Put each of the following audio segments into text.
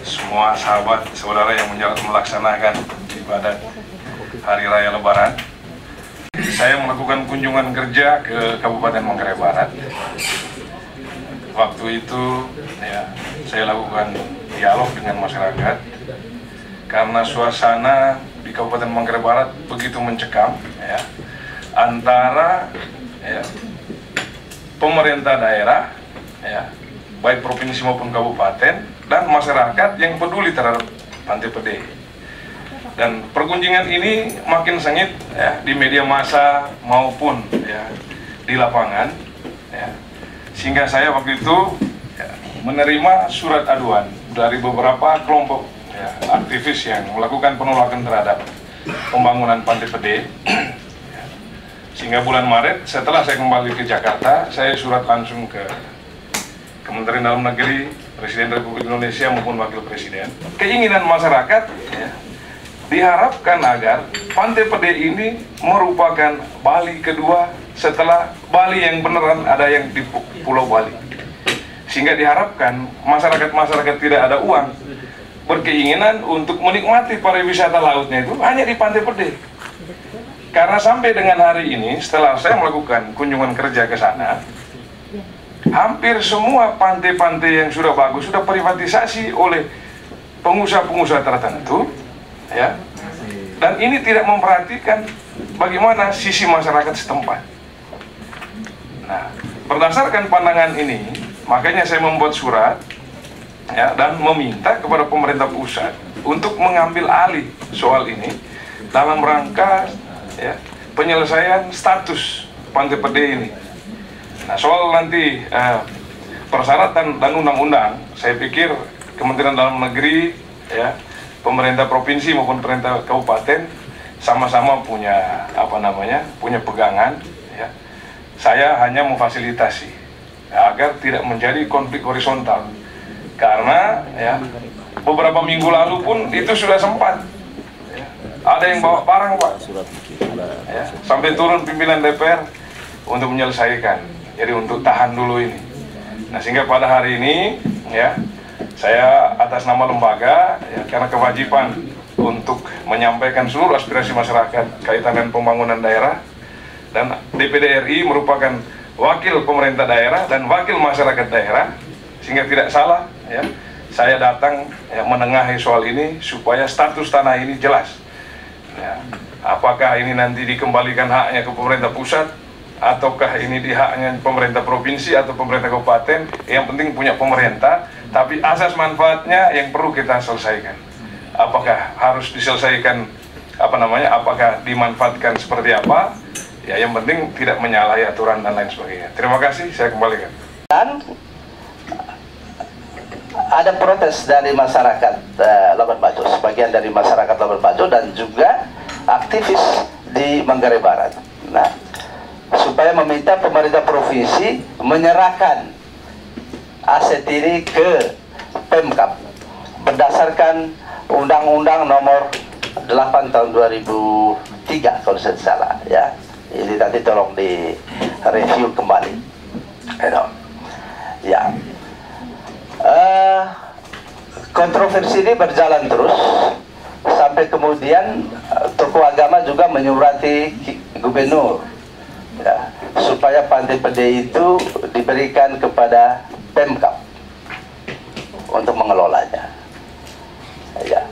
semua sahabat saudara yang melaksanakan ibadah Hari Raya Lebaran. Saya melakukan kunjungan kerja ke Kabupaten Manggarai Barat. Waktu itu ya, saya lakukan dialog dengan masyarakat karena suasana di Kabupaten Manggarai Barat begitu mencekam ya, antara ya, pemerintah daerah ya, baik provinsi maupun kabupaten, dan masyarakat yang peduli terhadap Pantai Pede. Dan pergunjingan ini makin sengit ya, di media massa maupun ya, di lapangan ya. Sehingga saya waktu itu ya, menerima surat aduan dari beberapa kelompok ya, aktivis yang melakukan penolakan terhadap pembangunan Pantai Pede. Sehingga bulan Maret setelah saya kembali ke Jakarta, saya surat langsung ke Kementerian Dalam Negeri, Presiden Republik Indonesia maupun Wakil Presiden. Keinginan masyarakat ya, diharapkan agar Pantai Pede ini merupakan Bali kedua setelah Bali yang beneran ada yang di Pulau Bali. Sehingga diharapkan masyarakat-masyarakat tidak ada uang berkeinginan untuk menikmati pariwisata lautnya itu hanya di Pantai Pede. Karena sampai dengan hari ini, setelah saya melakukan kunjungan kerja ke sana, hampir semua pantai-pantai yang sudah bagus sudah privatisasi oleh pengusaha-pengusaha tertentu, ya. Dan ini tidak memperhatikan bagaimana sisi masyarakat setempat. Nah, berdasarkan pandangan ini, makanya saya membuat surat, ya, dan meminta kepada pemerintah pusat untuk mengambil alih soal ini dalam rangka ya, penyelesaian status Pantai Pede ini. Nah, soal nanti persyaratan dan undang-undang, saya pikir Kementerian Dalam Negeri, ya, pemerintah provinsi maupun pemerintah kabupaten sama-sama punya punya pegangan. Ya. Saya hanya memfasilitasi ya, agar tidak menjadi konflik horizontal. Karena ya, beberapa minggu lalu pun itu sudah sempat. Ada yang bawa barang, Pak, ya, sampai turun pimpinan DPR untuk menyelesaikan. Jadi untuk tahan dulu ini. Nah, sehingga pada hari ini ya, saya atas nama lembaga ya, karena kewajiban untuk menyampaikan seluruh aspirasi masyarakat kaitan dengan pembangunan daerah, dan DPD RI merupakan wakil pemerintah daerah dan wakil masyarakat daerah, sehingga tidak salah ya, saya datang ya, menengahi soal ini supaya status tanah ini jelas. Ya, apakah ini nanti dikembalikan haknya ke pemerintah pusat, ataukah ini di haknya pemerintah provinsi atau pemerintah kabupaten? Yang penting punya pemerintah, tapi asas manfaatnya yang perlu kita selesaikan. Apakah harus diselesaikan apakah dimanfaatkan seperti apa? Ya, yang penting tidak menyalahi aturan dan lain sebagainya. Terima kasih, saya kembalikan. Dan ada protes dari masyarakat Labuan Bajo, sebagian dari masyarakat Labuan Bajo dan juga aktivis di Manggarai Barat. Nah, supaya meminta pemerintah provinsi menyerahkan aset ini ke Pemkab berdasarkan Undang-Undang Nomor 8 Tahun 2003 kalau saya salah ya. Ini nanti tolong di review kembali. Ya. Kontroversi ini berjalan terus sampai kemudian tokoh agama juga menyurati gubernur ya, supaya Pantai Pede itu diberikan kepada Pemkab untuk mengelolanya ya.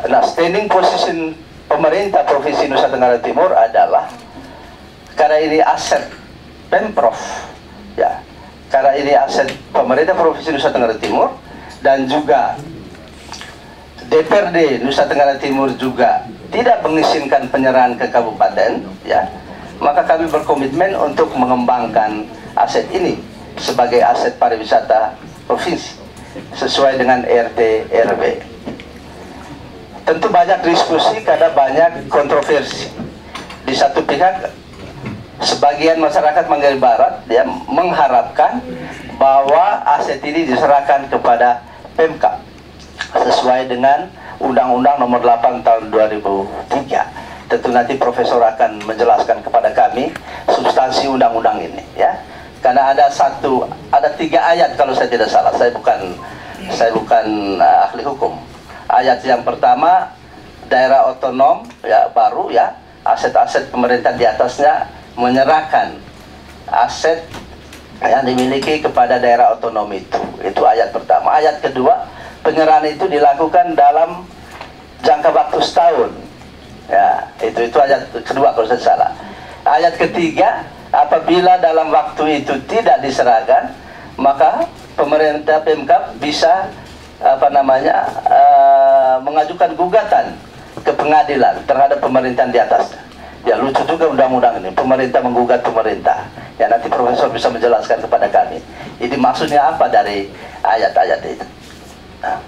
Nah, standing position pemerintah Provinsi Nusa Tenggara Timur adalah karena ini aset Pemprov ya, karena ini aset pemerintah Provinsi Nusa Tenggara Timur dan juga DPRD Nusa Tenggara Timur juga tidak mengizinkan penyerahan ke kabupaten ya, maka kami berkomitmen untuk mengembangkan aset ini sebagai aset pariwisata provinsi sesuai dengan RT RW. Tentu banyak diskusi karena banyak kontroversi. Di satu pihak sebagian masyarakat Manggarai Barat ya, mengharapkan bahwa aset ini diserahkan kepada Pemkab sesuai dengan Undang-Undang Nomor 8 Tahun 2003. Tentu nanti Profesor akan menjelaskan kepada kami substansi undang-undang ini ya. Karena ada 3 ayat kalau saya tidak salah. Saya bukan saya bukan ahli hukum. Ayat yang pertama, daerah otonom ya baru ya, aset-aset pemerintah di atasnya menyerahkan aset yang dimiliki kepada daerah otonom itu. Itu ayat pertama. Ayat kedua, penyerahan itu dilakukan dalam jangka waktu setahun. Ya, itu ayat kedua kalau saya salah. Ayat ketiga, apabila dalam waktu itu tidak diserahkan, maka pemerintah Pemkab bisa mengajukan gugatan ke pengadilan terhadap pemerintahan di atasnya. Ya, lucu juga undang-undang ini, pemerintah menggugat pemerintah. Ya, nanti Profesor bisa menjelaskan kepada kami. Ini maksudnya apa dari ayat-ayat itu. Nah,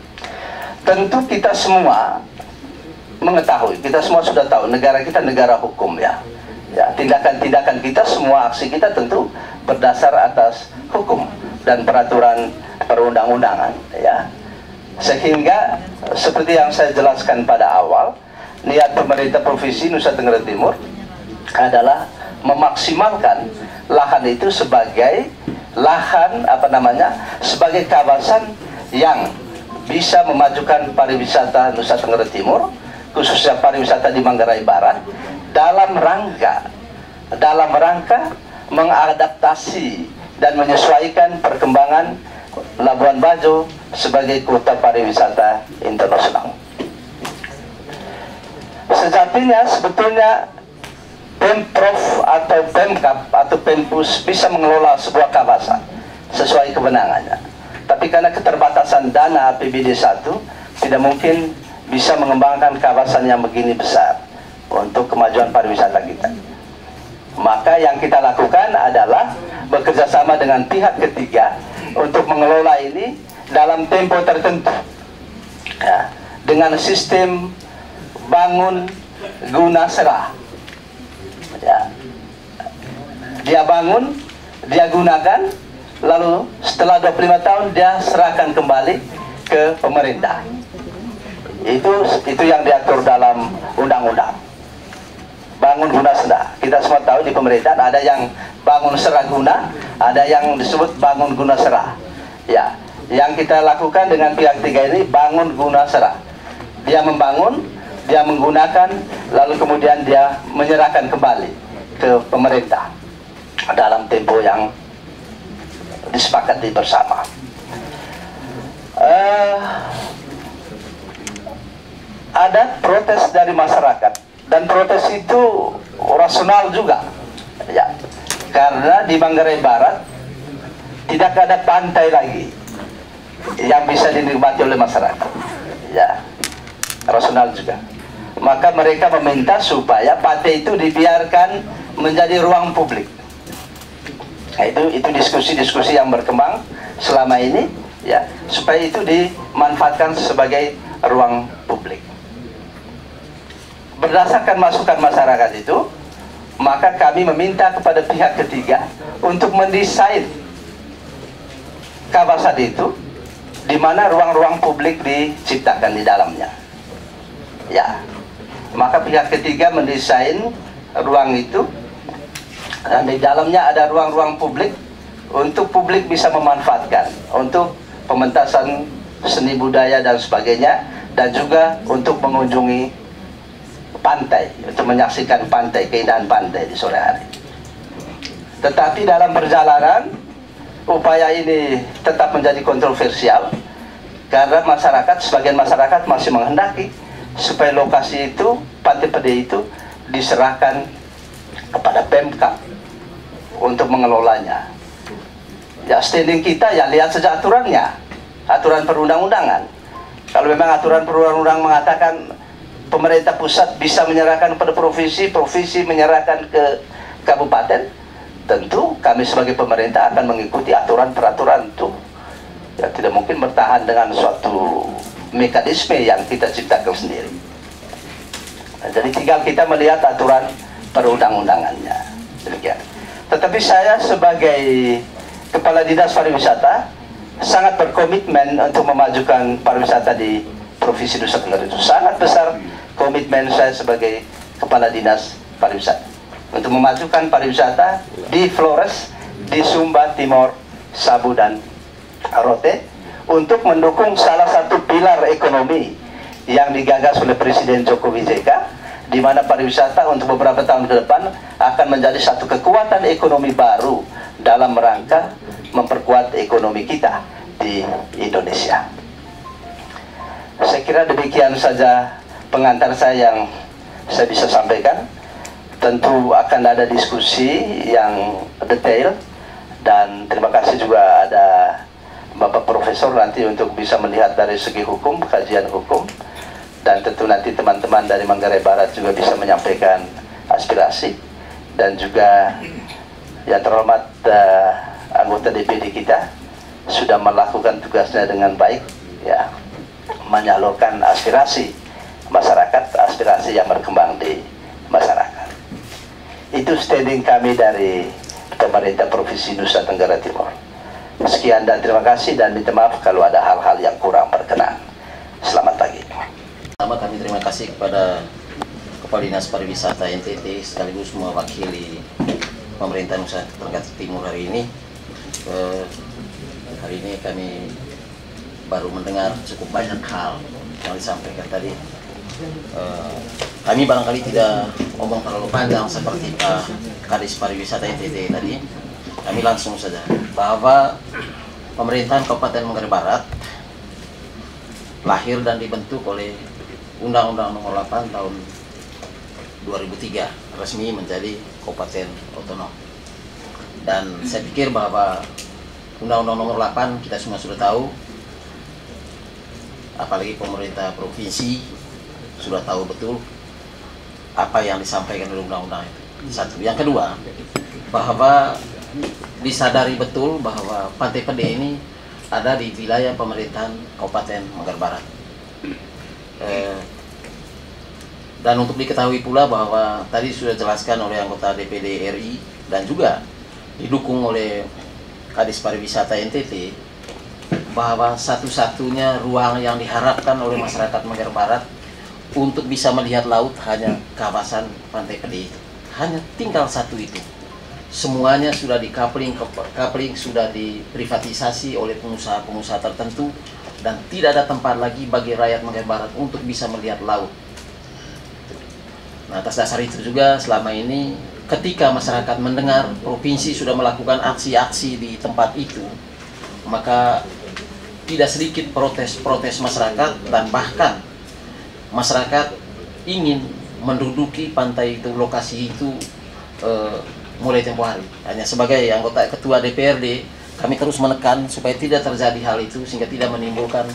tentu kita semua mengetahui, kita semua sudah tahu negara kita negara hukum ya. Ya, tindakan-tindakan kita, semua aksi kita tentu berdasar atas hukum dan peraturan perundang-undangan ya. Sehingga seperti yang saya jelaskan pada awal, niat pemerintah Provinsi Nusa Tenggara Timur adalah memaksimalkan lahan itu sebagai lahan sebagai kawasan yang bisa memajukan pariwisata Nusa Tenggara Timur, khususnya pariwisata di Manggarai Barat, dalam rangka mengadaptasi dan menyesuaikan perkembangan Labuan Bajo sebagai kota pariwisata internasional. Sejatinya sebetulnya Pemprov atau Pemkab atau Pempus bisa mengelola sebuah kawasan sesuai kewenangannya. Tapi karena keterbatasan dana APBD 1, tidak mungkin bisa mengembangkan kawasan yang begini besar untuk kemajuan pariwisata kita. Maka yang kita lakukan adalah bekerja sama dengan pihak ketiga untuk mengelola ini dalam tempo tertentu ya, dengan sistem bangun guna serah ya. Dia bangun, dia gunakan, lalu setelah 25 tahun dia serahkan kembali ke pemerintah. Itu yang diatur dalam undang-undang. Bangun guna serah. Kita semua tahu di pemerintahan ada yang bangun serah guna, ada yang disebut bangun guna serah. Ya, yang kita lakukan dengan pihak ketiga ini bangun guna serah. Dia membangun, dia menggunakan, lalu kemudian dia menyerahkan kembali ke pemerintah dalam tempo yang disepakati bersama. Ada protes dari masyarakat. Dan protes itu rasional juga ya, karena di Manggarai Barat tidak ada pantai lagi yang bisa dinikmati oleh masyarakat ya, rasional juga. Maka mereka meminta supaya pantai itu dibiarkan menjadi ruang publik. Nah, itu diskusi-diskusi yang berkembang selama ini ya, supaya itu dimanfaatkan sebagai ruang publik. Berdasarkan masukan masyarakat itu, maka kami meminta kepada pihak ketiga untuk mendesain kawasan itu, di mana ruang-ruang publik diciptakan di dalamnya. Ya, maka pihak ketiga mendesain ruang itu, dan di dalamnya ada ruang-ruang publik untuk publik bisa memanfaatkan untuk pementasan seni budaya dan sebagainya, dan juga untuk mengunjungi pantai, untuk menyaksikan pantai, keindahan pantai di sore hari. Tetapi dalam perjalanan upaya ini tetap menjadi kontroversial karena sebagian masyarakat masih menghendaki supaya lokasi itu, Pantai Pede itu diserahkan kepada Pemkab untuk mengelolanya. Ya, standing kita ya lihat saja aturannya, aturan perundang-undangan. Kalau memang aturan perundang-undangan mengatakan pemerintah pusat bisa menyerahkan kepada provinsi, provinsi menyerahkan ke kabupaten, tentu kami sebagai pemerintah akan mengikuti aturan peraturan itu. Ya, tidak mungkin bertahan dengan suatu mekanisme yang kita ciptakan sendiri. Nah, jadi tinggal kita melihat aturan perundang-undangannya. Demikian. Tetapi saya sebagai Kepala Dinas Pariwisata sangat berkomitmen untuk memajukan pariwisata di Provinsi Nusa Tenggara itu. Sangat besar komitmen saya sebagai Kepala Dinas Pariwisata untuk memajukan pariwisata di Flores, di Sumba Timur, Sabu dan Rote, untuk mendukung salah satu pilar ekonomi yang digagas oleh Presiden Jokowi JK, di mana pariwisata untuk beberapa tahun ke depan akan menjadi satu kekuatan ekonomi baru dalam rangka memperkuat ekonomi kita di Indonesia. Saya kira demikian saja pengantar saya yang saya bisa sampaikan. Tentu akan ada diskusi yang detail, dan terima kasih juga ada Bapak Profesor nanti untuk bisa melihat dari segi hukum, kajian hukum, dan tentu nanti teman-teman dari Manggarai Barat juga bisa menyampaikan aspirasi, dan juga yang terhormat anggota DPD kita sudah melakukan tugasnya dengan baik, ya, menyalurkan aspirasi masyarakat, aspirasi yang berkembang di masyarakat. Itu standing kami dari pemerintah Provinsi Nusa Tenggara Timur. Sekian dan terima kasih, dan minta maaf kalau ada hal-hal yang kurang berkenan. Selamat pagi. Pertama kami terima kasih kepada Kepala Dinas Pariwisata NTT sekaligus mewakili pemerintah Nusa Tenggara Timur hari ini. Hari ini kami baru mendengar cukup banyak hal yang disampaikan tadi. Kami barangkali tidak ngomong terlalu panjang seperti Pak Kadis Pariwisata NTT tadi. Kami langsung saja bahwa pemerintahan Kabupaten Manggarai Barat lahir dan dibentuk oleh Undang-Undang Nomor 8 Tahun 2003, resmi menjadi Kabupaten Otonom. Dan saya pikir bahwa Undang-Undang Nomor 8 kita semua sudah tahu, apalagi pemerintah provinsi sudah tahu betul apa yang disampaikan oleh undang-undang itu. Satu. Yang kedua, bahwa disadari betul bahwa Pantai Pede ini ada di wilayah pemerintahan Kabupaten Manggarai Barat. Dan untuk diketahui pula bahwa tadi sudah jelaskan oleh anggota DPD RI dan juga didukung oleh Kadis Pariwisata NTT, bahwa satu-satunya ruang yang diharapkan oleh masyarakat Manggarai Barat untuk bisa melihat laut hanya kawasan Pantai Pede itu. Hanya tinggal satu itu. Semuanya sudah di-coupling sudah diprivatisasi oleh pengusaha-pengusaha tertentu, dan tidak ada tempat lagi bagi rakyat Manggarai Barat untuk bisa melihat laut. Nah, atas dasar itu juga selama ini ketika masyarakat mendengar provinsi sudah melakukan aksi-aksi di tempat itu, maka tidak sedikit protes-protes masyarakat, dan bahkan masyarakat ingin menduduki pantai itu, lokasi itu mulai tempoh hari. Hanya sebagai anggota ketua DPRD, kami terus menekan supaya tidak terjadi hal itu, sehingga tidak menimbulkan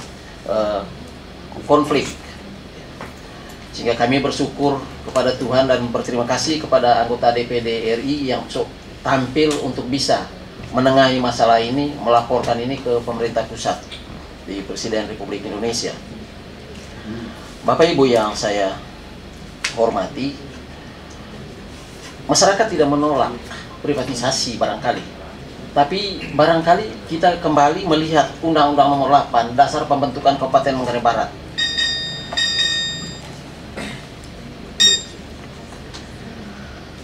konflik. Sehingga kami bersyukur kepada Tuhan dan berterima kasih kepada anggota DPD RI yang tampil untuk bisa menengahi masalah ini, melaporkan ini ke pemerintah pusat di Presiden Republik Indonesia. Bapak Ibu yang saya hormati, masyarakat tidak menolak privatisasi barangkali, tapi barangkali kita kembali melihat Undang-Undang Nomor 8 Dasar Pembentukan Kabupaten Manggarai Barat.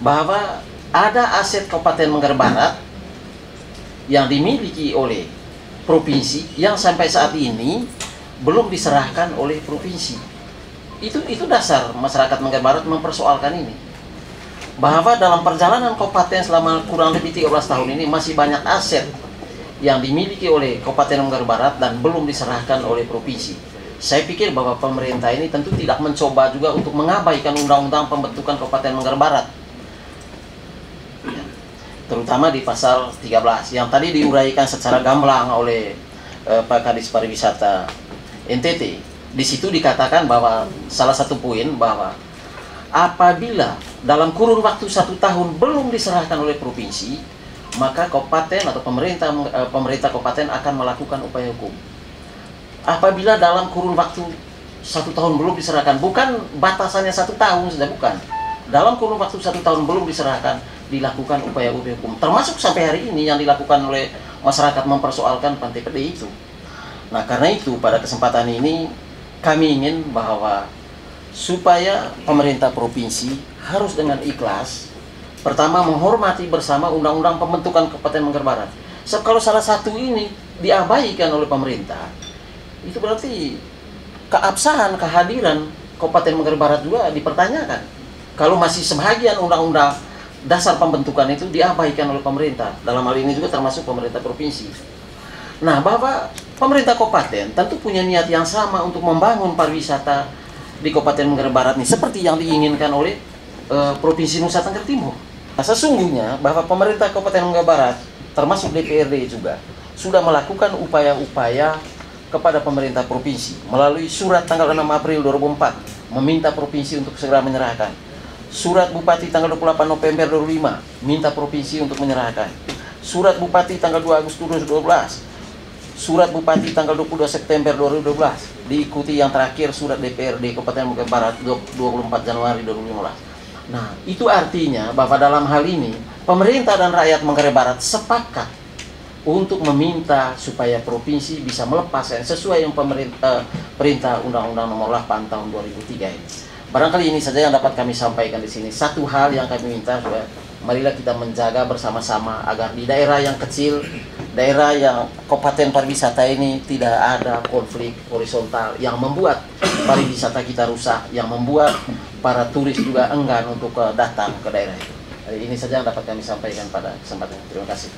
Bahwa ada aset Kabupaten Manggarai Barat yang dimiliki oleh provinsi yang sampai saat ini belum diserahkan oleh provinsi. Itu dasar masyarakat Manggarai Barat mempersoalkan ini. Bahwa dalam perjalanan kabupaten selama kurang lebih 13 tahun ini masih banyak aset yang dimiliki oleh Kabupaten Manggarai Barat dan belum diserahkan oleh provinsi. Saya pikir bahwa pemerintah ini tentu tidak mencoba juga untuk mengabaikan Undang-Undang Pembentukan Kabupaten Manggarai Barat, terutama di pasal 13 yang tadi diuraikan secara gamblang oleh Pak Kadis Pariwisata NTT. Di situ dikatakan bahwa salah satu poin bahwa apabila dalam kurun waktu 1 tahun belum diserahkan oleh provinsi, maka kabupaten atau pemerintah kabupaten akan melakukan upaya hukum. Apabila dalam kurun waktu 1 tahun belum diserahkan, bukan batasannya 1 tahun sudah, bukan. Dalam kurun waktu 1 tahun belum diserahkan, dilakukan upaya hukum, termasuk sampai hari ini yang dilakukan oleh masyarakat mempersoalkan Pantai Pede itu. Nah, karena itu pada kesempatan ini kami ingin bahwa supaya pemerintah provinsi harus dengan ikhlas, pertama menghormati bersama Undang-Undang Pembentukan Kabupaten Manggarai Barat. Sebab kalau salah satu ini diabaikan oleh pemerintah, itu berarti keabsahan, kehadiran Kabupaten Manggarai Barat juga dipertanyakan. Kalau masih sebagian undang-undang dasar pembentukan itu diabaikan oleh pemerintah, dalam hal ini juga termasuk pemerintah provinsi. Nah, bahwa pemerintah kabupaten tentu punya niat yang sama untuk membangun pariwisata di Kabupaten Manggarai Barat ini, seperti yang diinginkan oleh Provinsi Nusa Tenggara Timur. Nah, sesungguhnya bahwa pemerintah Kabupaten Manggarai Barat, termasuk DPRD juga, sudah melakukan upaya-upaya kepada pemerintah provinsi melalui surat tanggal 6 April 2004 meminta provinsi untuk segera menyerahkan. Surat Bupati tanggal 28 November 2005 minta provinsi untuk menyerahkan. Surat Bupati tanggal 2 Agustus 2012. Surat Bupati tanggal 22 September 2012. Diikuti yang terakhir surat DPRD Kabupaten Manggarai Barat 24 Januari 2015. Nah, itu artinya bahwa dalam hal ini pemerintah dan rakyat Manggarai Barat sepakat untuk meminta supaya provinsi bisa melepaskan sesuai yang perintah Undang-Undang Nomor 8 Tahun 2003 ini. Barangkali ini saja yang dapat kami sampaikan di sini. Satu hal yang kami minta, supaya marilah kita menjaga bersama-sama agar di daerah yang kecil, daerah yang kabupaten pariwisata ini tidak ada konflik horizontal yang membuat pariwisata kita rusak, yang membuat para turis juga enggan untuk datang ke daerah itu. Ini saja yang dapat kami sampaikan pada kesempatan ini. Terima kasih.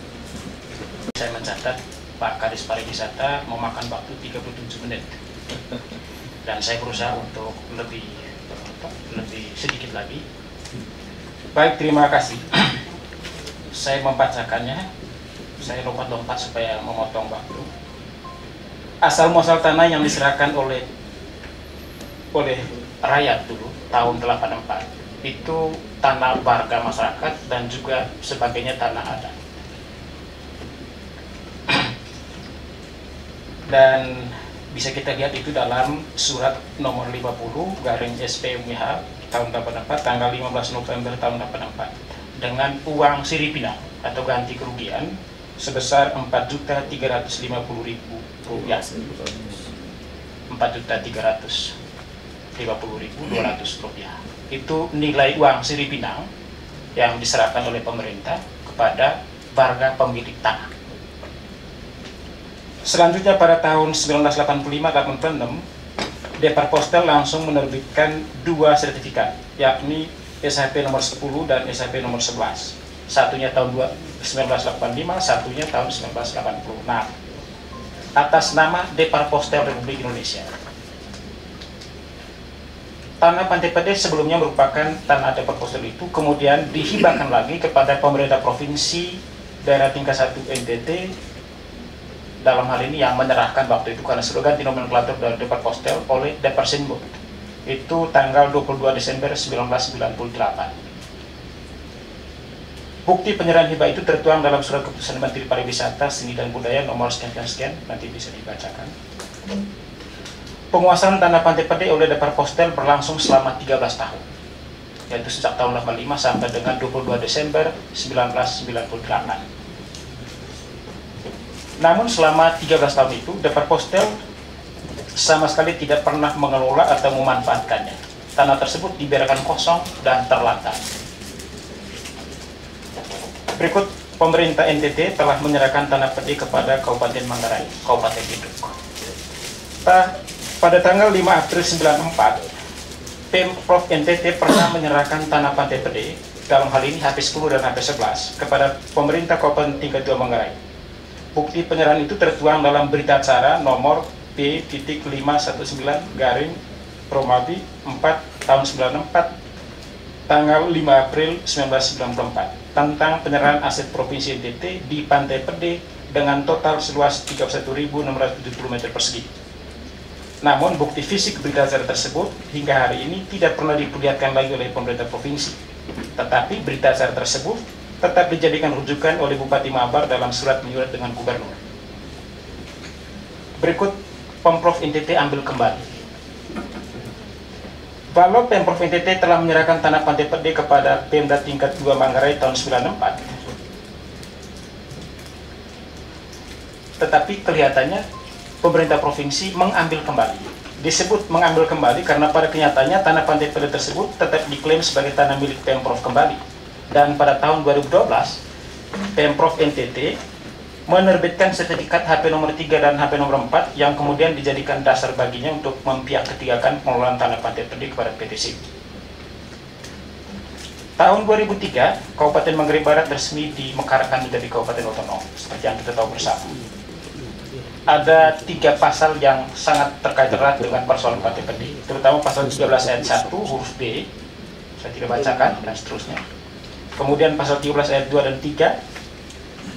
Saya mencatat Pak Kadis Pariwisata memakan waktu 37 menit dan saya berusaha untuk lebih sedikit lagi. Baik, terima kasih. Saya membacakannya, saya lompat-lompat supaya memotong waktu. Asal muasal tanah yang diserahkan oleh rakyat dulu tahun 84 itu tanah warga masyarakat dan juga sebagainya tanah adat. Dan bisa kita lihat itu dalam surat nomor 50 garing SPUMH tahun 84 tanggal 15 November tahun 84 dengan uang Filipina atau ganti kerugian sebesar 4.350.000 rupiah, 4.350.200 rupiah. Itu nilai uang Filipina yang diserahkan oleh pemerintah kepada warga pemilik tanah. Selanjutnya pada tahun 1985-86, Deparpostel langsung menerbitkan dua sertifikat, yakni SHP nomor 10 dan SHP nomor 11. Satunya tahun 1985, satunya tahun 1986. Atas nama Deparpostel Republik Indonesia. Tanah Pantai Pede sebelumnya merupakan tanah Deparpostel itu, kemudian dihibahkan lagi kepada pemerintah provinsi daerah tingkat 1 NTT, dalam hal ini yang menyerahkan waktu itu karena sudah ganti nomenklatur dari Deparpostel oleh Deparsinbud. Itu tanggal 22 Desember 1998. Bukti penyerahan hibah itu tertuang dalam surat keputusan Menteri Pariwisata, Seni dan Budaya nomor sekian, nanti bisa dibacakan. Penguasaan tanah Pantai Pede oleh Deparpostel berlangsung selama 13 tahun, yaitu sejak tahun 85 sampai dengan 22 Desember 1998. Namun selama 13 tahun itu, Deparpostel sama sekali tidak pernah mengelola atau memanfaatkannya. Tanah tersebut dibiarkan kosong dan terlantar. Berikut, pemerintah NTT telah menyerahkan tanah Pede kepada Kabupaten Manggarai, Kabupaten Biduk. Pada tanggal 5 April 1994, Pemprov NTT pernah menyerahkan tanah Pantai Pede, dalam hal ini HP10 dan HP11, kepada pemerintah Kabupaten tingkat 2 Manggarai. Bukti penyerahan itu tertuang dalam berita acara nomor P.519 garing Romawi 4 tahun 94 tanggal 5 April 1994 tentang penyerahan aset Provinsi NTT di Pantai Pede dengan total seluas 31.670 meter persegi. Namun bukti fisik berita acara tersebut hingga hari ini tidak pernah diperlihatkan lagi oleh pemerintah provinsi. Tetapi berita acara tersebut tetap dijadikan rujukan oleh Bupati Mabar dalam surat menyurat dengan Gubernur. Berikut Pemprov NTT ambil kembali. Walau Pemprov NTT telah menyerahkan tanah Pantai Pede kepada Pemda tingkat 2 Manggarai tahun 1994, tetapi kelihatannya pemerintah provinsi mengambil kembali. Disebut mengambil kembali karena pada kenyataannya tanah Pantai Pede tersebut tetap diklaim sebagai tanah milik Pemprov kembali. Dan pada tahun 2012, Pemprov NTT menerbitkan sertifikat HP nomor 3 dan HP nomor 4 yang kemudian dijadikan dasar baginya untuk mempiak ketigakan pengelolaan tanah Pantai Pede kepada PT SIP. Tahun 2003, Kabupaten Manggarai Barat resmi dimekarkan menjadi Kabupaten Otonom, seperti yang kita tahu bersama. Ada 3 pasal yang sangat terkait erat dengan persoalan Pantai Pede, terutama pasal 13 ayat 1 huruf B, saya tidak bacakan, dan seterusnya. Kemudian pasal 13 ayat 2 dan 3,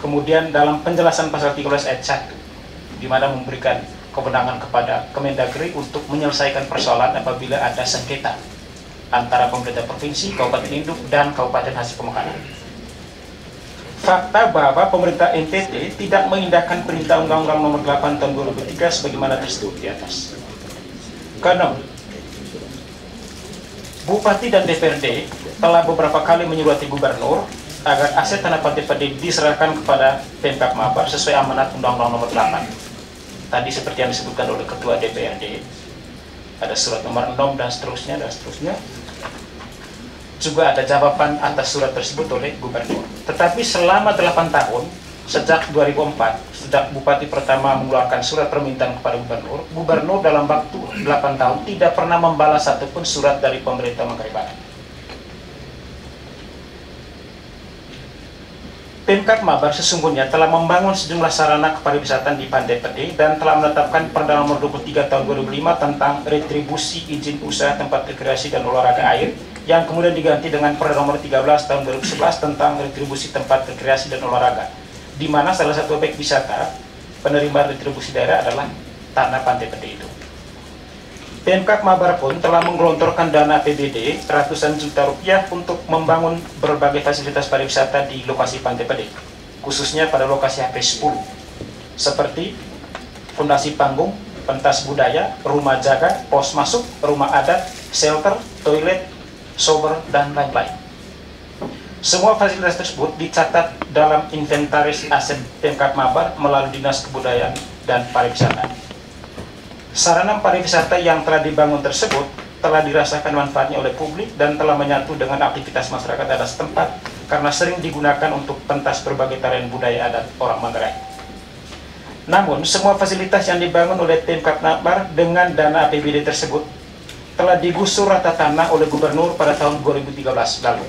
kemudian dalam penjelasan pasal 13 ayat 1, di mana memberikan kewenangan kepada Kemendagri untuk menyelesaikan persoalan apabila ada sengketa antara pemerintah provinsi, kabupaten induk, dan kabupaten hasil pemekaran. Fakta bahwa pemerintah NTT tidak mengindahkan perintah Undang-Undang Nomor 8 Tahun 2003 sebagaimana tersebut di atas. Karena Bupati dan DPRD telah beberapa kali menyurati Gubernur agar aset tanah Pantai Pede diserahkan kepada Pemkab Mabar sesuai amanat Undang-Undang Nomor 8. Tadi seperti yang disebutkan oleh Ketua DPRD, ada surat nomor 6 dan seterusnya dan seterusnya. Juga ada jawaban atas surat tersebut oleh Gubernur. Tetapi selama 8 tahun, sejak 2004, sejak Bupati pertama mengeluarkan surat permintaan kepada Gubernur, Gubernur dalam waktu 8 tahun tidak pernah membalas satupun surat dari pemerintah Manggarai Barat. Pemkab Mabar sesungguhnya telah membangun sejumlah sarana kepariwisataan di Pantai Pede dan telah menetapkan Perda Nomor 23 Tahun 2005 tentang retribusi izin usaha tempat rekreasi dan olahraga air, yang kemudian diganti dengan Perda Nomor 13 Tahun 2011 tentang retribusi tempat rekreasi dan olahraga, di mana salah satu objek wisata penerima retribusi daerah adalah tanah Pantai Pede itu. Pemkab Mabar pun telah menggelontorkan dana APBD ratusan juta rupiah untuk membangun berbagai fasilitas pariwisata di lokasi Pantai Pede, khususnya pada lokasi HP 10, seperti fondasi panggung, pentas budaya, rumah jaga, pos masuk, rumah adat, shelter, toilet, sober, dan lain-lain. Semua fasilitas tersebut dicatat dalam inventaris aset Pemkab Mabar melalui Dinas Kebudayaan dan Pariwisata. Sarana pariwisata yang telah dibangun tersebut telah dirasakan manfaatnya oleh publik dan telah menyatu dengan aktivitas masyarakat adat setempat karena sering digunakan untuk pentas berbagai tarian budaya adat orang Manggarai. Namun, semua fasilitas yang dibangun oleh Pemkab Mabar dengan dana APBD tersebut telah digusur rata tanah oleh Gubernur pada tahun 2013 lalu.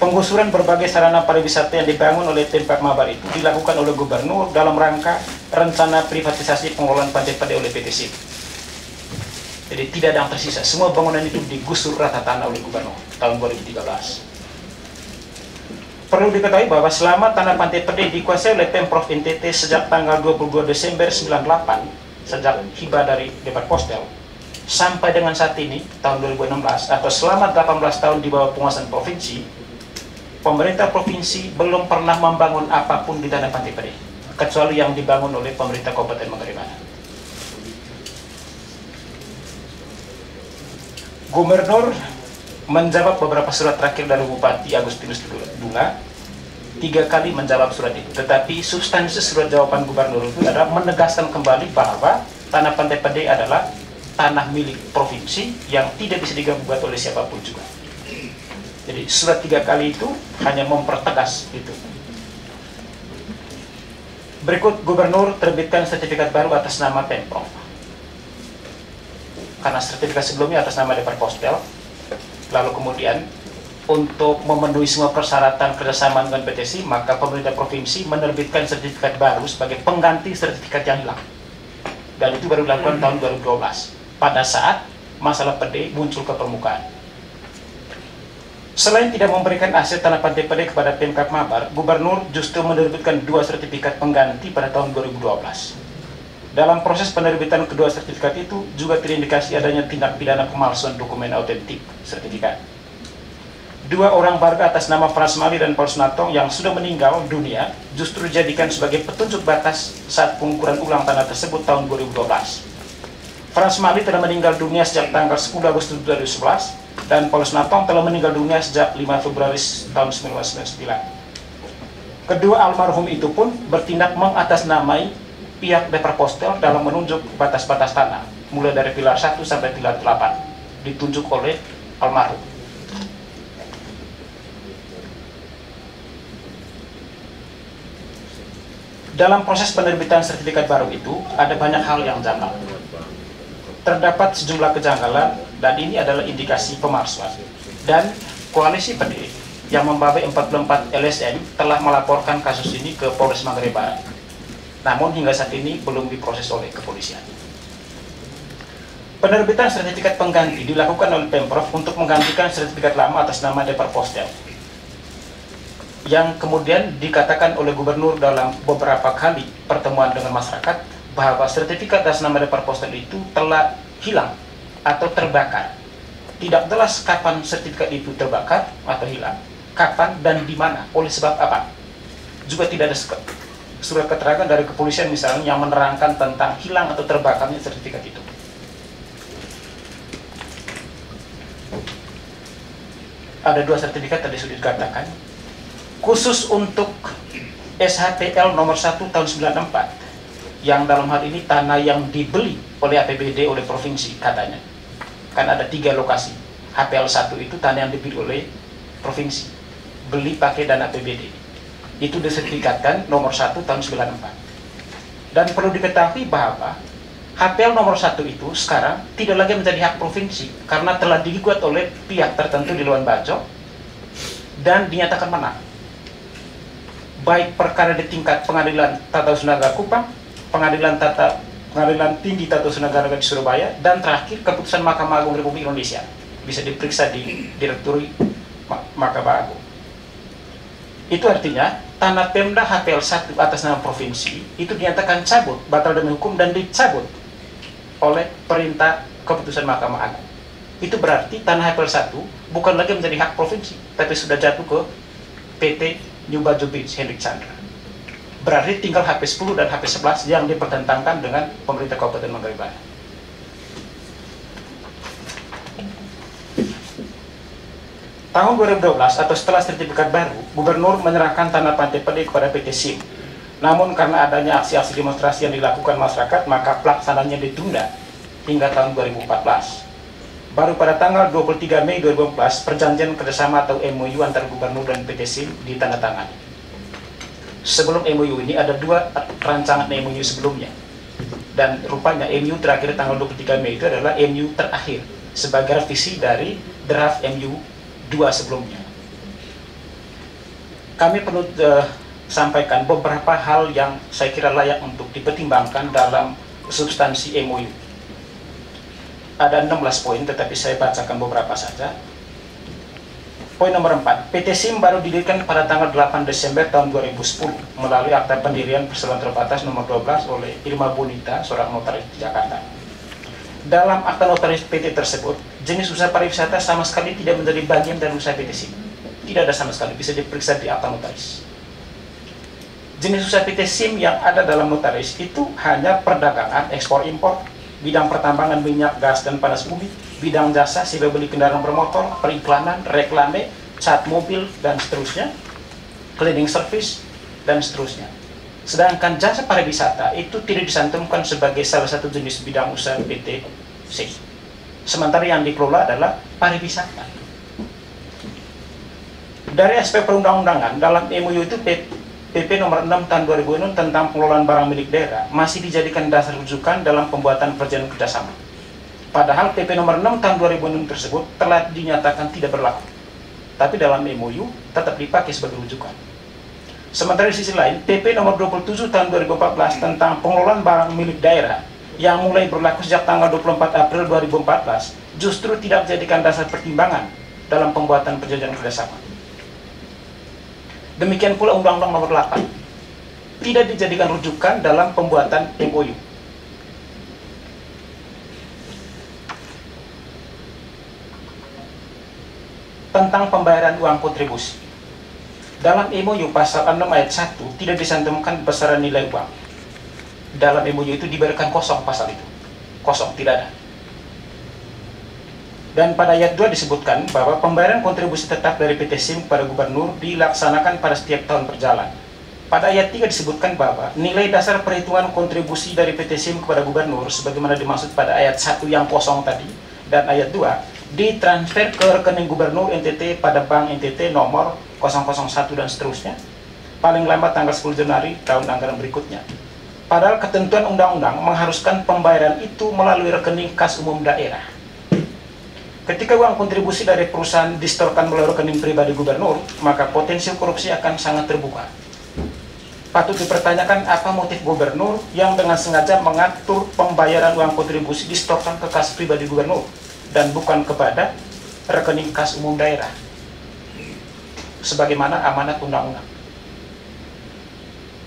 Penggusuran berbagai sarana pariwisata yang dibangun oleh Pemkab Mabar itu dilakukan oleh Gubernur dalam rangka rencana privatisasi pengelolaan Pantai Pede oleh PT SIP. Jadi tidak ada yang tersisa, semua bangunan itu digusur rata tanah oleh Gubernur tahun 2013. Perlu diketahui bahwa selama tanah Pantai Pede dikuasai oleh Pemprov NTT sejak tanggal 22 Desember 98, sejak hibah dari Dewan Postel, sampai dengan saat ini, tahun 2016, atau selama 18 tahun di bawah penguasaan provinsi, pemerintah provinsi belum pernah membangun apapun di tanah Pantai Pede, kecuali yang dibangun oleh pemerintah Kabupaten Manggarai Barat. Gubernur menjawab beberapa surat terakhir dari Bupati Agustinus Bunga, 3 kali menjawab surat itu. Tetapi substansi surat jawaban Gubernur itu adalah menegaskan kembali bahwa tanah Pantai Pede adalah tanah milik provinsi yang tidak bisa diganggu oleh siapapun juga. Jadi surat 3 kali itu hanya mempertegas itu. Berikut Gubernur terbitkan sertifikat baru atas nama Pemprov. Karena sertifikat sebelumnya atas nama Dewan Postel, lalu kemudian untuk memenuhi semua persyaratan kerjasama dengan PT SIP, maka pemerintah provinsi menerbitkan sertifikat baru sebagai pengganti sertifikat yang hilang. Dan itu baru dilakukan tahun 2012, pada saat masalah Pede muncul ke permukaan. Selain tidak memberikan aset tanah Pantai Pede kepada Pemkab Mabar, Gubernur justru menerbitkan 2 sertifikat pengganti pada tahun 2012. Dalam proses penerbitan kedua sertifikat itu juga terindikasi adanya tindak pidana pemalsuan dokumen autentik sertifikat. 2 orang warga atas nama Frans Mali dan Paulus Natong yang sudah meninggal dunia justru dijadikan sebagai petunjuk batas saat pengukuran ulang tanah tersebut tahun 2012. Frans Mali telah meninggal dunia sejak tanggal 10 Agustus 2011 dan Paulus Natong telah meninggal dunia sejak 5 Februari tahun 1999. Kedua almarhum itu pun bertindak mengatasnamai pihak Dewan Postel dalam menunjuk batas-batas tanah, mulai dari pilar 1 sampai pilar 8, ditunjuk oleh almarhum. Dalam proses penerbitan sertifikat baru itu, ada banyak hal yang janggal. Terdapat sejumlah kejanggalan, dan ini adalah indikasi pemalsuan. Dan Koalisi PD yang membabai 44 LSM telah melaporkan kasus ini ke Polres Manggarai Barat. Namun hingga saat ini belum diproses oleh kepolisian. Penerbitan sertifikat pengganti dilakukan oleh Pemprov untuk menggantikan sertifikat lama atas nama Depar Postel, yang kemudian dikatakan oleh Gubernur dalam beberapa kali pertemuan dengan masyarakat bahwa sertifikat atas nama Depar Postel itu telah hilang atau terbakar. Tidak jelas kapan sertifikat itu terbakar atau hilang, kapan dan di mana, oleh sebab apa. Juga tidak ada surat keterangan dari kepolisian misalnya yang menerangkan tentang hilang atau terbakarnya sertifikat itu. Ada 2 sertifikat tadi sudah dikatakan. Khusus untuk SHPL nomor 1 tahun 94, yang dalam hal ini tanah yang dibeli oleh APBD oleh provinsi katanya. Kan ada 3 lokasi. HPL 1 itu tanah yang dibeli oleh provinsi, beli pakai dana APBD. Itu disertifikatkan nomor 1 tahun 94. Dan perlu diketahui bahwa HPL nomor 1 itu sekarang tidak lagi menjadi hak provinsi karena telah digugat oleh pihak tertentu di Labuan Bajo dan dinyatakan menang. Baik perkara di tingkat Pengadilan Tata Usaha Negara Kupang, Pengadilan Tinggi Tata Usaha Negara di Surabaya, dan terakhir keputusan Mahkamah Agung Republik Indonesia. Bisa diperiksa di Direktori Mahkamah Agung. Itu artinya tanah Pemda HPL 1 atas nama provinsi itu dinyatakan cabut, batal demi hukum, dan dicabut oleh perintah keputusan Mahkamah Agung. Itu berarti tanah HPL 1 bukan lagi menjadi hak provinsi, tapi sudah jatuh ke PT New Bajo Beach Hendrik Chandra. Berarti tinggal HP 10 dan HP 11 yang dipertentangkan dengan pemerintah Kabupaten Manggarai Barat. Tahun 2012 atau setelah sertifikat baru, Gubernur menyerahkan tanah Pantai Pede kepada PT SIM. Namun karena adanya aksi-aksi demonstrasi yang dilakukan masyarakat, maka pelaksanaannya ditunda hingga tahun 2014. Baru pada tanggal 23 Mei 2014, perjanjian kerjasama atau MOU antara Gubernur dan PT SIM ditandatangani. Sebelum MOU ini ada 2 rancangan MOU sebelumnya. Dan rupanya MOU terakhir tanggal 23 Mei itu adalah MOU terakhir sebagai revisi dari draft MOU 2 sebelumnya. Kami perlu sampaikan beberapa hal yang saya kira layak untuk dipertimbangkan dalam substansi MOU. Ada 16 poin, tetapi saya bacakan beberapa saja. Poin nomor 4, PT SIM baru didirikan pada tanggal 8 Desember tahun 2010 melalui akta pendirian perseroan terbatas nomor 12 oleh Irma Bonita, seorang notaris di Jakarta. Dalam akta notaris PT tersebut, jenis usaha pariwisata sama sekali tidak menjadi bagian dari usaha PT SIM. Tidak ada sama sekali, bisa diperiksa di akta notaris. Jenis usaha PT SIM yang ada dalam notaris itu hanya perdagangan, ekspor-impor, bidang pertambangan minyak, gas, dan panas bumi, bidang jasa, sewa beli kendaraan bermotor, periklanan, reklame, cat mobil, dan seterusnya, cleaning service, dan seterusnya. Sedangkan jasa pariwisata itu tidak disantumkan sebagai salah satu jenis bidang usaha PT SIM. Sementara yang dikelola adalah pariwisata. Dari aspek perundang-undangan, dalam MOU itu PP nomor 6 tahun 2006 tentang pengelolaan barang milik daerah masih dijadikan dasar rujukan dalam pembuatan perjanjian kerjasama. Padahal PP nomor 6 tahun 2006 tersebut telah dinyatakan tidak berlaku. Tapi dalam MOU tetap dipakai sebagai rujukan. Sementara di sisi lain, PP nomor 27 tahun 2014 tentang pengelolaan barang milik daerah yang mulai berlaku sejak tanggal 24 April 2014 justru tidak dijadikan dasar pertimbangan dalam pembuatan perjanjian kerjasama. Demikian pula Undang-Undang nomor 8 tidak dijadikan rujukan dalam pembuatan MOU. Tentang pembayaran uang kontribusi. Dalam MOU pasal 6 ayat 1 tidak disantumkan besaran nilai uang. Dalam MOU itu dibiarkan kosong pasal itu. Kosong, tidak ada. Dan pada ayat 2 disebutkan bahwa pembayaran kontribusi tetap dari PT SIM kepada Gubernur dilaksanakan pada setiap tahun berjalan. Pada ayat 3 disebutkan bahwa nilai dasar perhitungan kontribusi dari PT SIM kepada Gubernur sebagaimana dimaksud pada ayat 1 yang kosong tadi dan ayat 2 ditransfer ke rekening Gubernur NTT pada Bank NTT nomor 001 dan seterusnya paling lambat tanggal 10 Januari tahun anggaran berikutnya. Padahal ketentuan undang-undang mengharuskan pembayaran itu melalui rekening kas umum daerah. Ketika uang kontribusi dari perusahaan disetorkan melalui rekening pribadi gubernur, maka potensi korupsi akan sangat terbuka. Patut dipertanyakan apa motif gubernur yang dengan sengaja mengatur pembayaran uang kontribusi disetorkan ke kas pribadi gubernur dan bukan kepada rekening kas umum daerah, sebagaimana amanat undang-undang.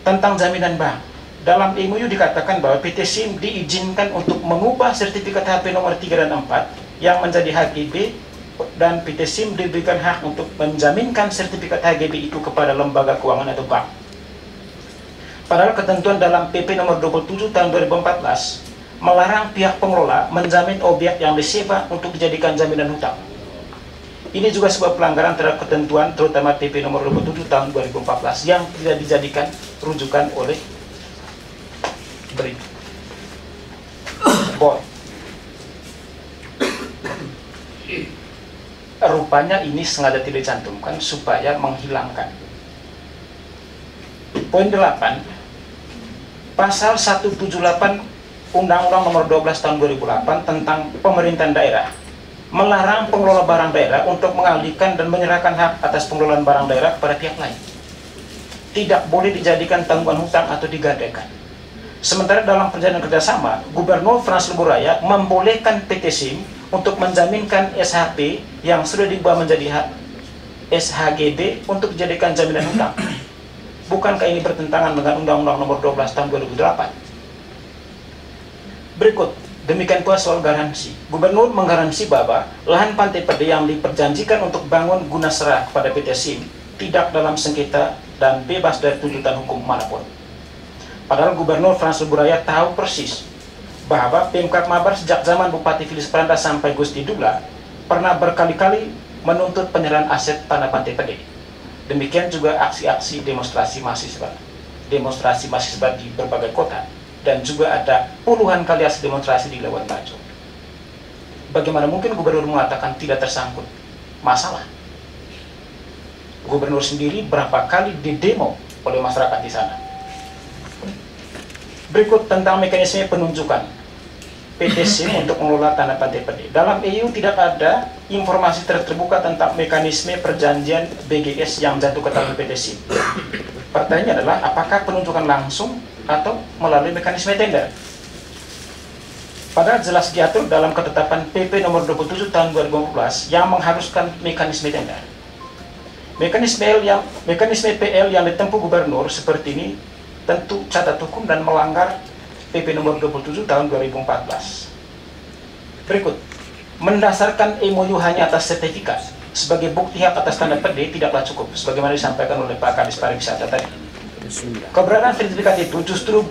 Tentang jaminan bank, dalam MOU dikatakan bahwa PT SIM diizinkan untuk mengubah sertifikat HP nomor 3 dan 4 yang menjadi HGB, dan PT SIM diberikan hak untuk menjaminkan sertifikat HGB itu kepada lembaga keuangan atau bank. Padahal ketentuan dalam PP nomor 27 tahun 2014 melarang pihak pengelola menjamin objek yang disewa untuk dijadikan jaminan hutang. Ini juga sebuah pelanggaran terhadap ketentuan terutama PP nomor 27 tahun 2014 yang tidak dijadikan rujukan oleh Boy. Rupanya ini sengaja tidak dicantumkan supaya menghilangkan. Poin 8, pasal 178 Undang-Undang nomor 12 tahun 2008 tentang pemerintahan daerah melarang pengelola barang daerah untuk mengalihkan dan menyerahkan hak atas pengelolaan barang daerah kepada pihak lain. Tidak boleh dijadikan tanggungan hutang atau digadaikan. Sementara dalam perjanjian kerjasama, Gubernur Frans Leboraya membolehkan PT SIM untuk menjaminkan SHP yang sudah diubah menjadi SHGB untuk dijadikan jaminan hutang. Bukankah ini bertentangan dengan Undang-Undang nomor 12 tahun 2008? Berikut, demikian pula soal garansi. Gubernur menggaransi bahwa lahan Pantai Pede yang diperjanjikan untuk bangun guna serah kepada PT SIM tidak dalam sengketa dan bebas dari tuntutan hukum manapun. Padahal Gubernur Frans Leboraya tahu persis bahwa Pemkab Mabar sejak zaman Bupati Filis Pranda sampai Gusti Dula pernah berkali-kali menuntut penyerahan aset tanah Pantai Pede. Demikian juga aksi-aksi demonstrasi mahasiswa di berbagai kota, dan juga ada puluhan kali aksi demonstrasi di Labuan Bajo. Bagaimana mungkin Gubernur mengatakan tidak tersangkut masalah? Gubernur sendiri berapa kali didemo oleh masyarakat di sana. Berikut tentang mekanisme penunjukan PT SIM untuk mengelola tanah Pantai Pede. Dalam EU tidak ada informasi terbuka tentang mekanisme perjanjian BGS yang jatuh ke tangan PT SIM. Pertanyaannya adalah apakah penunjukan langsung atau melalui mekanisme tender? Padahal jelas diatur dalam ketetapan PP nomor 27 tahun 2015 yang mengharuskan mekanisme tender. Mekanisme PL yang ditempuh gubernur seperti ini tentu cacat hukum dan melanggar PP nomor 27 tahun 2014. Berikut, mendasarkan MOU hanya atas sertifikat sebagai bukti hak atas tanah Pede tidaklah cukup, sebagaimana disampaikan oleh Pak Kadis Pariwisata tadi. Keberadaan sertifikat itu justru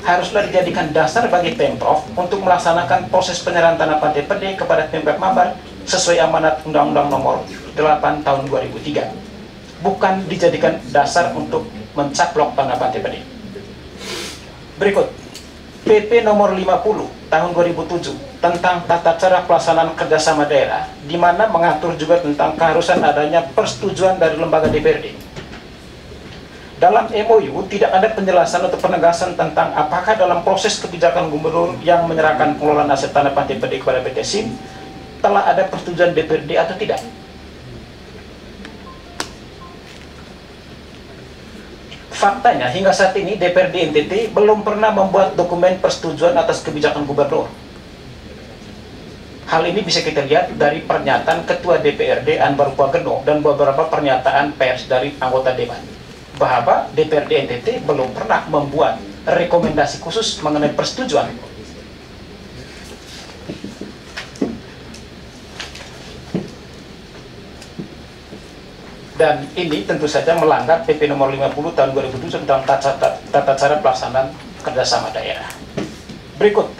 haruslah dijadikan dasar bagi Pemprov untuk melaksanakan proses penyerahan tanah Pantai Pede kepada Pemkab Mabar sesuai amanat Undang-Undang nomor 8 tahun 2003, bukan dijadikan dasar untuk mencaplok tanah Pantai Pede. Berikut, PP nomor 50 tahun 2007 tentang tata cara pelaksanaan kerjasama daerah, di mana mengatur juga tentang keharusan adanya persetujuan dari lembaga DPRD. Dalam MOU tidak ada penjelasan atau penegasan tentang apakah dalam proses kebijakan gubernur yang menyerahkan pengelolaan aset tanah Pantai Pede kepada PT SIM telah ada persetujuan DPRD atau tidak. Faktanya, hingga saat ini DPRD NTT belum pernah membuat dokumen persetujuan atas kebijakan gubernur. Hal ini bisa kita lihat dari pernyataan Ketua DPRD Anwar Upageno dan beberapa pernyataan pers dari anggota Dewan, bahwa DPRD NTT belum pernah membuat rekomendasi khusus mengenai persetujuan. Dan ini tentu saja melanggar PP nomor 50 tahun 2007 tentang tata cara pelaksanaan kerjasama daerah. Berikut,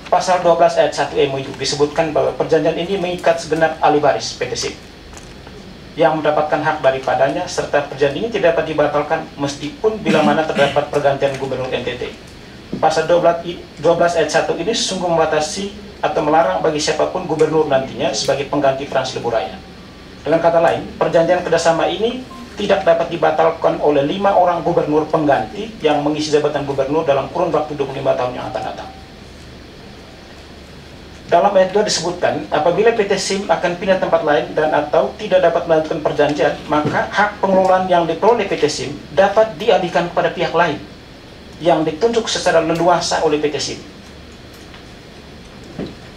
pasal 12 ayat 1 MOU disebutkan bahwa perjanjian ini mengikat segenap ahli waris PT SIM yang mendapatkan hak daripadanya, serta perjanjian ini tidak dapat dibatalkan meskipun bila mana terdapat pergantian gubernur NTT. Pasal 12 ayat 1 ini sungguh membatasi atau melarang bagi siapapun gubernur nantinya sebagai pengganti Frans Leboraya. Dengan kata lain, perjanjian kerjasama ini tidak dapat dibatalkan oleh 5 orang gubernur pengganti yang mengisi jabatan gubernur dalam kurun waktu 25 tahun yang akan datang. Dalam ayat 2 disebutkan, apabila PT SIM akan pindah tempat lain dan atau tidak dapat melanjutkan perjanjian, maka hak pengelolaan yang diperoleh PT SIM dapat dialihkan kepada pihak lain yang ditunjuk secara leluasa oleh PT SIM.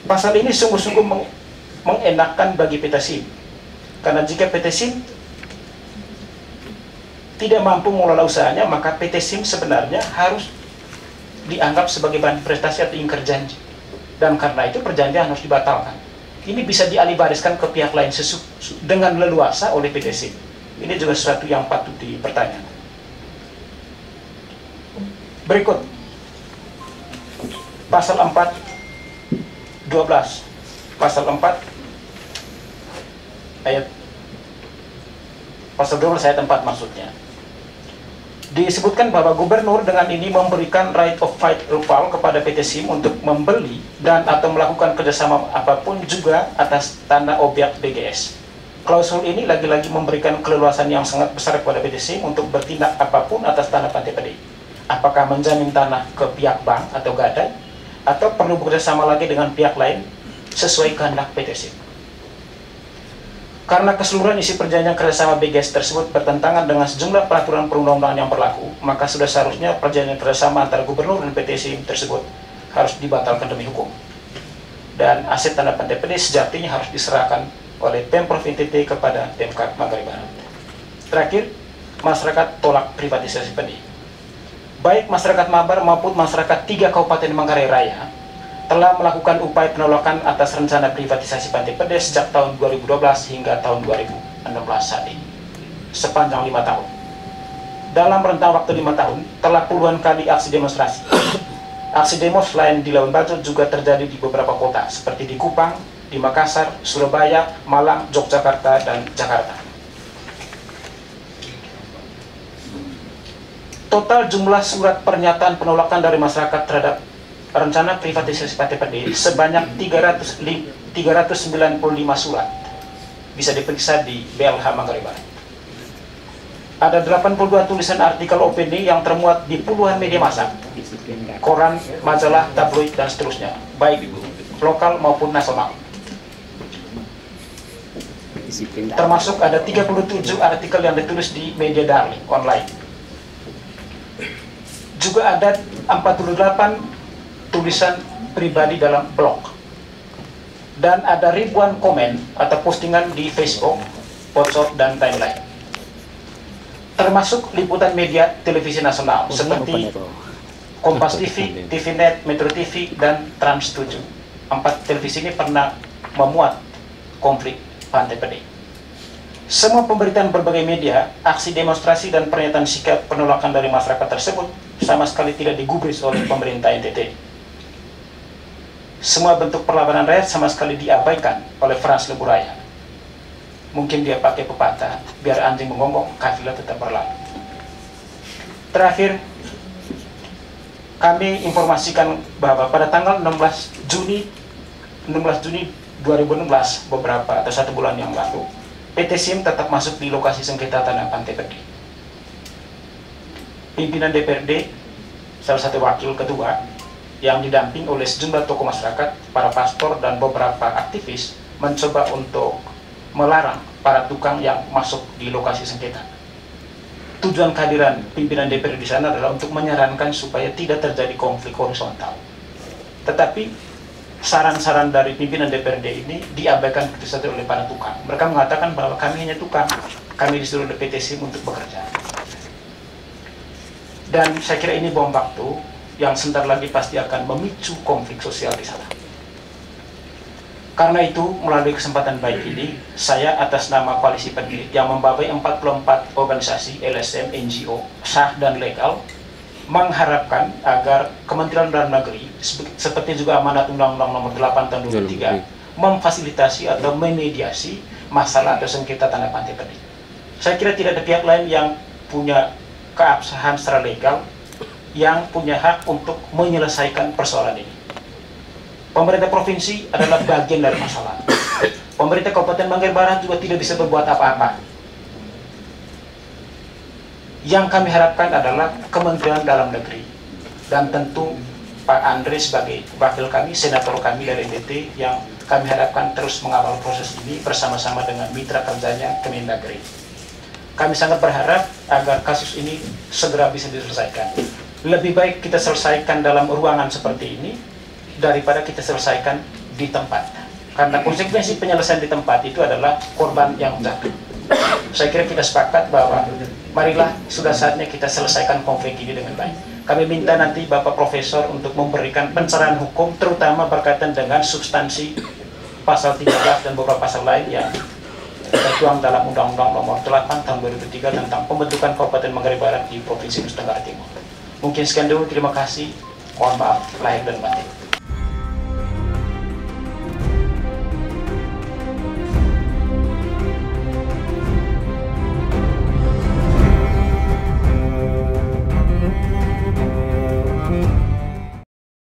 Pasal ini sungguh-sungguh mengenakan bagi PT SIM, karena jika PT SIM tidak mampu mengelola usahanya, maka PT SIM sebenarnya harus dianggap sebagai bahan prestasi atau ingkar janji. Dan karena itu perjanjian harus dibatalkan. Ini bisa dialihwariskan ke pihak lain dengan leluasa oleh PT SIM. Ini juga sesuatu yang patut dipertanyakan. Berikut. Pasal 4, 12. Pasal 4, ayat Pasal 12 ayat 4 maksudnya. Disebutkan bahwa gubernur dengan ini memberikan right of first kepada PT SIM untuk membeli dan atau melakukan kerjasama apapun juga atas tanah objek BGS. Klausul ini lagi-lagi memberikan keleluasan yang sangat besar kepada PT SIM untuk bertindak apapun atas tanah Pantai Pede. Apakah menjamin tanah ke pihak bank atau gadai, atau perlu bekerjasama lagi dengan pihak lain sesuai kehendak PT SIM. Karena keseluruhan isi perjanjian kerjasama BGS tersebut bertentangan dengan sejumlah peraturan perundang-undangan yang berlaku, maka sudah seharusnya perjanjian kerjasama antara gubernur dan PT SIM tersebut harus dibatalkan demi hukum. Dan aset tanah Pantai Pede sejatinya harus diserahkan oleh Pemprov NTT kepada Pemkab Manggarai Barat. Terakhir, masyarakat tolak privatisasi Pede. Baik masyarakat Mabar maupun masyarakat 3 Kabupaten Manggarai Raya telah melakukan upaya penolakan atas rencana privatisasi Pantai Pede sejak tahun 2012 hingga tahun 2016 saat ini, sepanjang 5 tahun. Dalam rentang waktu 5 tahun, telah puluhan kali aksi demonstrasi. Aksi demo selain di Labuan Bajo juga terjadi di beberapa kota, seperti di Kupang, di Makassar, Surabaya, Malang, Yogyakarta, dan Jakarta. Total jumlah surat pernyataan penolakan dari masyarakat terhadap rencana privatisasi Pantai Pede sebanyak 395 surat, bisa diperiksa di BLH Manggarai Barat. Ada 82 tulisan artikel opini yang termuat di puluhan media massa, koran, majalah, tabloid, dan seterusnya, baik lokal maupun nasional. Termasuk ada 37 artikel yang ditulis di media daring online. Juga ada 48 tulisan pribadi dalam blog, dan ada ribuan komen atau postingan di Facebook, WhatsApp, dan timeline, termasuk liputan media televisi nasional seperti Kompas TV, TVNet, Metro TV, dan Trans 7. 4 televisi ini pernah memuat konflik Pantai Pede. Semua pemberitaan berbagai media, aksi demonstrasi, dan pernyataan sikap penolakan dari masyarakat tersebut sama sekali tidak digubris oleh pemerintah NTT. Semua bentuk perlawanan rakyat sama sekali diabaikan oleh Frans Leburaya. Mungkin dia pakai pepatah, biar anjing menggonggong, kafilah tetap berlalu. Terakhir, kami informasikan bahwa pada tanggal 16 Juni 2016, beberapa atau 1 bulan yang lalu, PT SIM tetap masuk di lokasi sengketa tanah Pantai Pede. Pimpinan DPRD, salah satu wakil ketua, yang didamping oleh sejumlah tokoh masyarakat, para pastor, dan beberapa aktivis, mencoba untuk melarang para tukang yang masuk di lokasi sengketa. Tujuan kehadiran pimpinan DPRD di sana adalah untuk menyarankan supaya tidak terjadi konflik horizontal. Tetapi saran-saran dari pimpinan DPRD ini diabaikan begitu saja oleh para tukang. Mereka mengatakan bahwa kami hanya tukang, kami disuruh oleh PT SIM untuk bekerja. Dan saya kira ini bom waktu yang sebentar lagi pasti akan memicu konflik sosial di sana. Karena itu, melalui kesempatan baik ini, saya atas nama Koalisi Pede yang membawahi 44 organisasi LSM, NGO, sah dan legal, mengharapkan agar Kementerian Dalam Negeri, seperti juga amanat Undang-Undang Nomor 8 Tahun 2003, memfasilitasi atau memediasi masalah atau sengketa tanah Pantai Pede. Saya kira tidak ada pihak lain yang punya keabsahan secara legal, yang punya hak untuk menyelesaikan persoalan ini. Pemerintah provinsi adalah bagian dari masalah. Pemerintah Kabupaten Manggarai Barat juga tidak bisa berbuat apa-apa. Yang kami harapkan adalah Kementerian Dalam Negeri dan tentu Pak Andre sebagai wakil kami, senator kami dari NTT, yang kami harapkan terus mengawal proses ini bersama-sama dengan mitra kerjanya Kemendagri. Kami sangat berharap agar kasus ini segera bisa diselesaikan. Lebih baik kita selesaikan dalam ruangan seperti ini daripada kita selesaikan di tempat. Karena konsekuensi penyelesaian di tempat itu adalah korban yang jatuh. Saya kira kita sepakat bahwa marilah sudah saatnya kita selesaikan konflik ini dengan baik. Kami minta nanti Bapak Profesor untuk memberikan pencerahan hukum, terutama berkaitan dengan substansi pasal 13 dan beberapa pasal lain yang tertuang dalam Undang-Undang Nomor 8 Tahun 2003 tentang pembentukan Kabupaten Manggarai Barat di Provinsi Nusa Tenggara Timur. Mungkin sekian dulu, terima kasih. Mohon maaf lahir dan batin.